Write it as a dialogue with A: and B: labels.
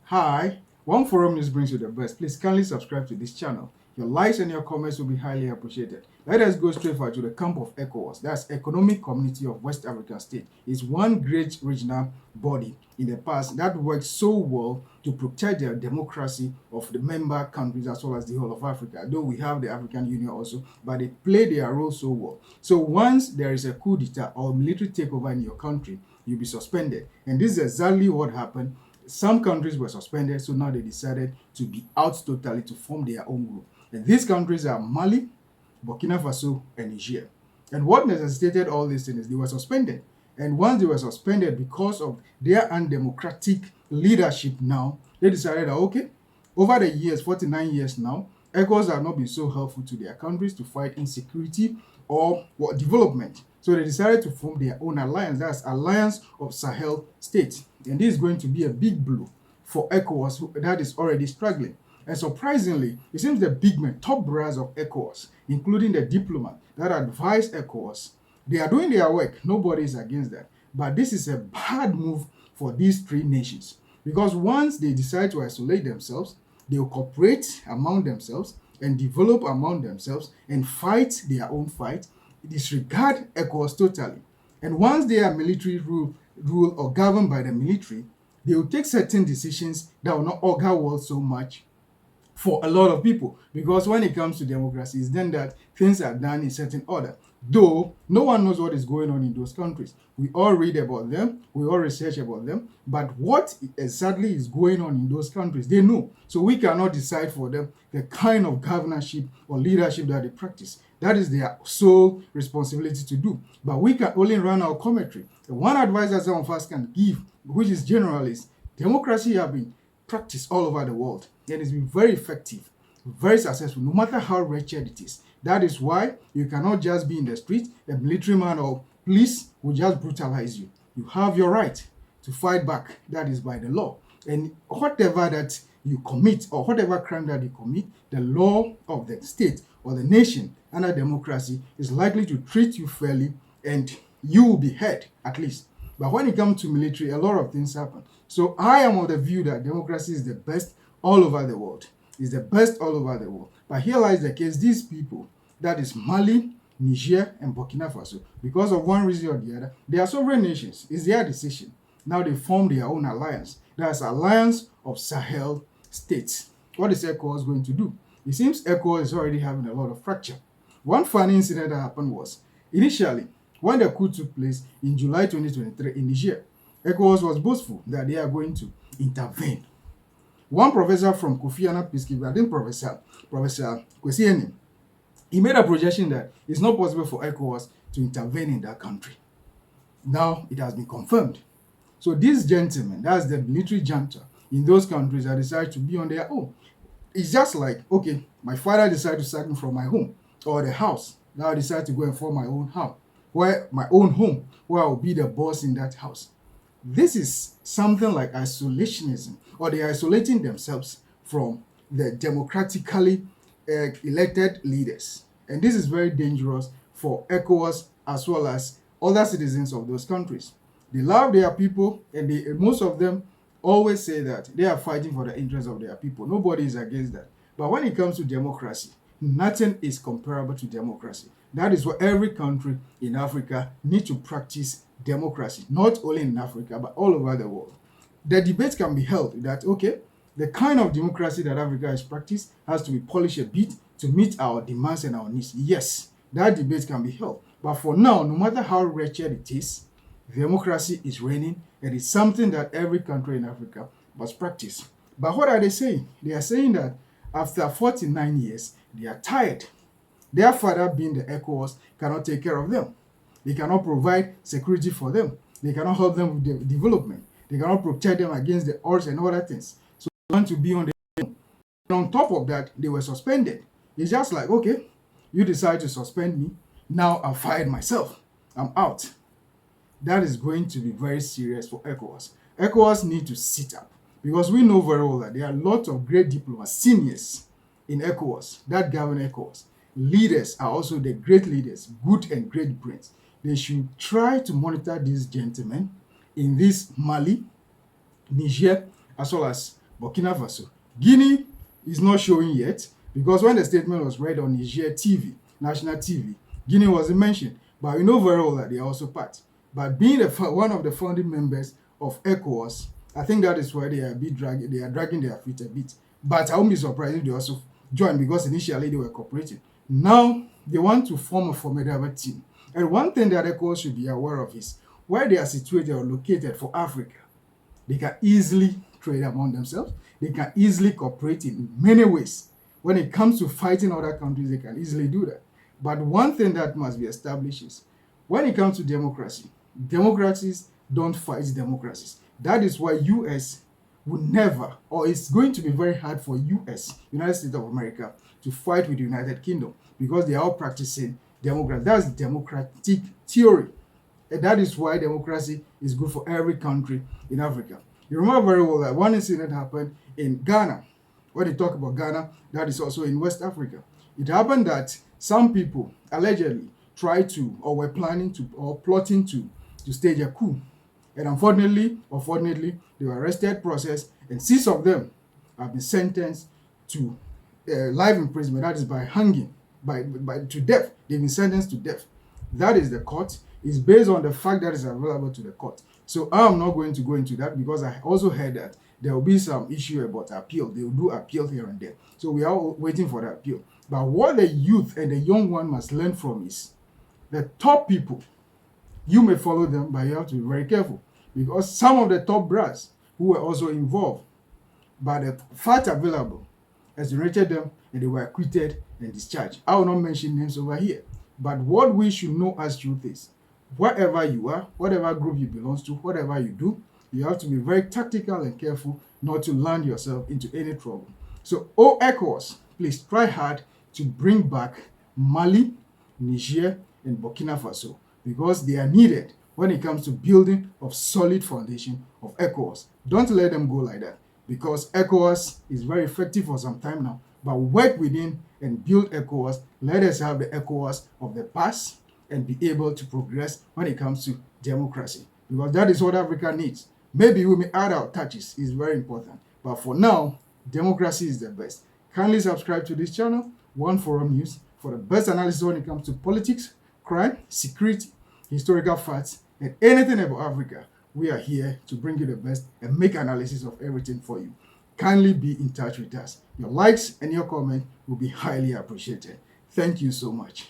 A: Hi, One Forum News brings you the best. Please kindly subscribe to this channel. Your likes and your comments will be highly appreciated. Let us go straight to the camp of ECOWAS. That's Economic Community of West African States. It's one great regional body in the past that worked so well to protect the democracy of the member countries as well as the whole of Africa. Though we have the African Union also, but they play their role so well. So once there is a coup d'etat or military takeover in your country, you'll be suspended. And this is exactly what happened. Some countries were suspended, so now they decided to be out totally to form their own group. And these countries are Mali, Burkina Faso, and Niger. And what necessitated all these things is they were suspended. And once they were suspended because of their undemocratic leadership now, they decided that, okay, over the years, 49 years now, ECOWAS have not been so helpful to their countries to fight insecurity or development. So they decided to form their own alliance. That's Alliance of Sahel States. And this is going to be a big blow for ECOWAS that is already struggling. And surprisingly, it seems the big men, top brass of ECOWAS, including the diplomat that advised ECOWAS, they are doing their work. Nobody is against that. But this is a bad move for these three nations. Because once they decide to isolate themselves, they will cooperate among themselves and develop among themselves and fight their own fight, disregard ECOWAS totally. And once they are military rule or governed by the military, they will take certain decisions that will not augur well so much for a lot of people. Because when it comes to democracy, it's then that things are done in certain order. Though no one knows what is going on in those countries. We all read about them, we all research about them, but what exactly is going on in those countries, they know. So we cannot decide for them the kind of governorship or leadership that they practice. That is their sole responsibility to do. But we can only run our commentary. The one advice that some of us can give, which is general, is democracy has been practiced all over the world. And it's been very effective, very successful, no matter how wretched it is. That is why you cannot just be in the street, a military man or police will just brutalize you. You have your right to fight back. That is by the law. And whatever that you commit or whatever crime that you commit, the law of the state or the nation under democracy is likely to treat you fairly and you will be heard at least. But when it comes to military, a lot of things happen. So I am of the view that democracy is the best all over the world. It's the best all over the world. But here lies the case, these people, that is Mali, Niger, and Burkina Faso, because of one reason or the other, they are sovereign nations. It's their decision. Now they form their own alliance. That's Alliance of Sahel States. What is ECOWAS going to do? It seems ECOWAS is already having a lot of fracture. One funny incident that happened was, initially, when the coup took place in July 2023 in Niger, ECOWAS was boastful that they are going to intervene. One professor from Kofi Annan peacekeeping, I think Professor Kwesi, he made a projection that it's not possible for ECOWAS to intervene in that country. Now it has been confirmed. So these gentlemen, that's the military junta in those countries that decide to be on their own. It's just like, okay, my father decided to sack me from my home or the house. Now I decide to go and form my own house, where my own home, where I'll be the boss in that house. This is something like isolationism, or they are isolating themselves from the democratically elected leaders. And this is very dangerous for ECOWAS as well as other citizens of those countries. They love their people, and most of them always say that they are fighting for the interests of their people. Nobody is against that. But when it comes to democracy, nothing is comparable to democracy. That is why every country in Africa needs to practice democracy, not only in Africa, but all over the world. The debate can be held that, okay, the kind of democracy that Africa has practiced has to be polished a bit to meet our demands and our needs. Yes, that debate can be held. But for now, no matter how wretched it is, democracy is reigning, and it's something that every country in Africa must practice. But what are they saying? They are saying that after 49 years, they are tired. Their father, being the ECOWAS, cannot take care of them. They cannot provide security for them. They cannot help them with their development. They cannot protect them against the odds and other things. So they want to be on their own. And on top of that, they were suspended. It's just like, okay, you decide to suspend me. Now I've fired myself. I'm out. That is going to be very serious for ECOWAS. ECOWAS need to sit up because we know very well that there are lots of great diplomats, seniors in ECOWAS that govern ECOWAS. Leaders are also the great leaders, good and great brains. They should try to monitor these gentlemen in this Mali, Niger, as well as Burkina Faso. Guinea is not showing yet because when the statement was read on Niger TV, national TV, Guinea wasn't mentioned. But we know very well that they are also part. But being one of the founding members of ECOWAS, I think that is why they are dragging their feet a bit. But I won't be surprised if they also join because initially they were cooperating. Now they want to form a formidable team. And one thing that ECOWAS should be aware of is where they are situated or located for Africa, they can easily trade among themselves. They can easily cooperate in many ways. When it comes to fighting other countries, they can easily do that. But one thing that must be established is when it comes to democracy, democracies don't fight democracies. That is why US would never, or it's going to be very hard for US, United States of America, to fight with the United Kingdom because they are all practicing democracy. That's democratic theory. And that is why democracy is good for every country in Africa. You remember very well that one incident happened in Ghana. When they talk about Ghana, that is also in West Africa. It happened that some people allegedly tried to, or were planning to, or plotting to stage a coup. And unfortunately, or fortunately, they were arrested, processed, and 6 of them have been sentenced to life imprisonment. That is by hanging, by to death. They've been sentenced to death. That is the court. It's based on the fact that is available to the court. So I'm not going to go into that because I also heard that there will be some issue about appeal. They will do appeal here and there. So we are waiting for the appeal. But what the youth and the young one must learn from is the top people. You may follow them, but you have to be very careful because some of the top brass who were also involved, but the fact available exonerated them and they were acquitted and discharged. I will not mention names over here. But what we should know as youth is wherever you are, whatever group you belong to, whatever you do, you have to be very tactical and careful not to land yourself into any trouble. So, ECOWAS, please try hard to bring back Mali, Niger, and Burkina Faso because they are needed when it comes to building of solid foundation of ECOWAS. Don't let them go like that because ECOWAS is very effective for some time now. But work within and build ECOWAS. Let us have the ECOWAS of the past and be able to progress when it comes to democracy because that is what Africa needs. Maybe we may add our touches, it's very important. But for now, democracy is the best. Kindly subscribe to this channel, One Forum News, for the best analysis when it comes to politics, crime, security, historical facts, and anything about Africa. We are here to bring you the best and make analysis of everything for you. Kindly be in touch with us. Your likes and your comments will be highly appreciated. Thank you so much.